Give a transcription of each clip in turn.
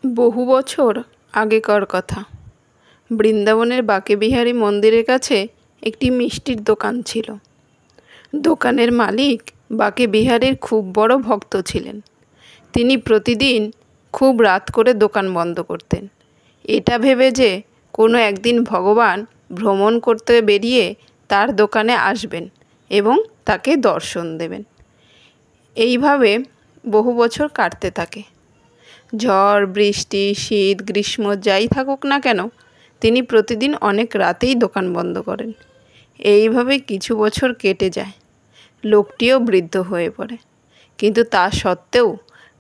বহু বছর আগেকার কথা। বৃন্দাবনের বাঁকেবিহারী মন্দিরের কাছে একটি মিষ্টির দোকান ছিল। দোকানের মালিক বাঁকেবিহারীর খুব বড় ভক্ত ছিলেন। তিনি প্রতিদিন খুব রাত করে দোকান বন্ধ করতেন, এটা ভেবে যে কোনো একদিন ভগবান ভ্রমণ করতে বেরিয়ে তার দোকানে আসবেন এবং তাকে দর্শন দেবেন। এইভাবে বহু বছর কাটতে থাকে। ঝড়, বৃষ্টি, শীত, গ্রীষ্ম যাই থাকুক না কেন, তিনি প্রতিদিন অনেক রাতেই দোকান বন্ধ করেন। এইভাবে কিছু বছর কেটে যায়। লোকটিও বৃদ্ধ হয়ে পড়ে, কিন্তু তা সত্ত্বেও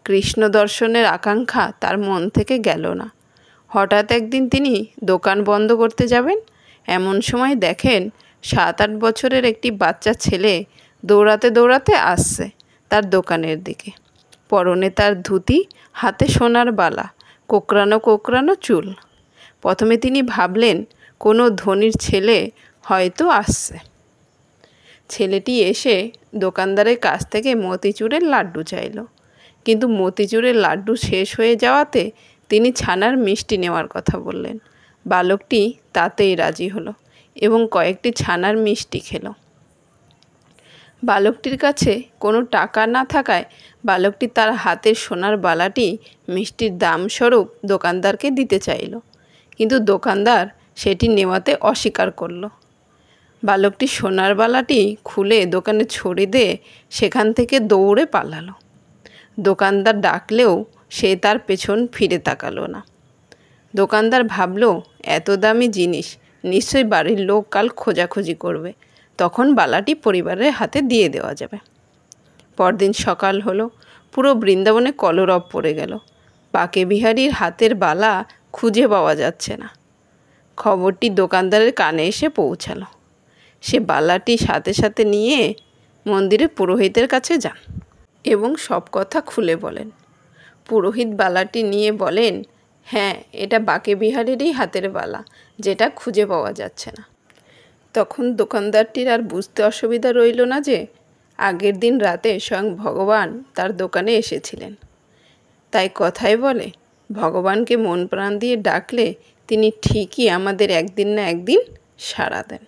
কৃষ্ণ দর্শনের আকাঙ্ক্ষা তার মন থেকে গেল না। হঠাৎ একদিন তিনি দোকান বন্ধ করতে যাবেন, এমন সময় দেখেন 7-8 বছরের একটি বাচ্চা ছেলে দৌড়াতে দৌড়াতে আসছে তার দোকানের দিকে। পরনে তার ধুতি, হাতে সোনার বালা, কোঁকড়ানো কোঁকড়ানো চুল। প্রথমে তিনি ভাবলেন কোনো ধনীর ছেলে হয়তো আসছে। ছেলেটি এসে দোকানদারের কাছ থেকে মতিচুরের লাড্ডু চাইল, কিন্তু মতিচুরের লাড্ডু শেষ হয়ে যাওয়াতে তিনি ছানার মিষ্টি নেওয়ার কথা বললেন। বালকটি তাতেই রাজি হলো এবং কয়েকটি ছানার মিষ্টি খেলো। বালকটির কাছে কোনো টাকা না থাকায় বালকটি তার হাতের সোনার বালাটি মিষ্টির দাম স্বরূপ দোকানদারকে দিতে চাইল, কিন্তু দোকানদার সেটি নেওয়াতে অস্বীকার করল। বালকটি সোনার বালাটি খুলে দোকানে ছড়িয়ে দিয়ে সেখান থেকে দৌড়ে পালালো। দোকানদার ডাকলেও সে তার পেছন ফিরে তাকালো না। দোকানদার ভাবল, এত দামি জিনিস নিশ্চয়ই বাড়ির লোক কাল খোঁজাখুঁজি করবে, তখন বালাটি পরিবারের হাতে দিয়ে দেওয়া যাবে। পরদিন সকাল হলো, পুরো বৃন্দাবনে কলরব পড়ে গেল। বাঁকেবিহারীর হাতের বালা খুঁজে পাওয়া যাচ্ছে না। খবরটি দোকানদারের কানে এসে পৌঁছালো। সে বালাটি সাথে সাথে নিয়ে মন্দিরে পুরোহিতের কাছে যান এবং সব কথা খুলে বলেন। পুরোহিত বালাটি নিয়ে বলেন, হ্যাঁ, এটা বাঁকেবিহারীরই হাতের বালা, যেটা খুঁজে পাওয়া যাচ্ছে না। তখন দোকানদারটির আর বুঝতে অসুবিধা রইল না যে আগের দিন রাতে স্বয়ং ভগবান তার দোকানে এসেছিলেন। তাই কথায় বলে, ভগবানকে মন প্রাণ দিয়ে ডাকলে তিনি ঠিকই আমাদের একদিন না একদিন সাড়া দেন।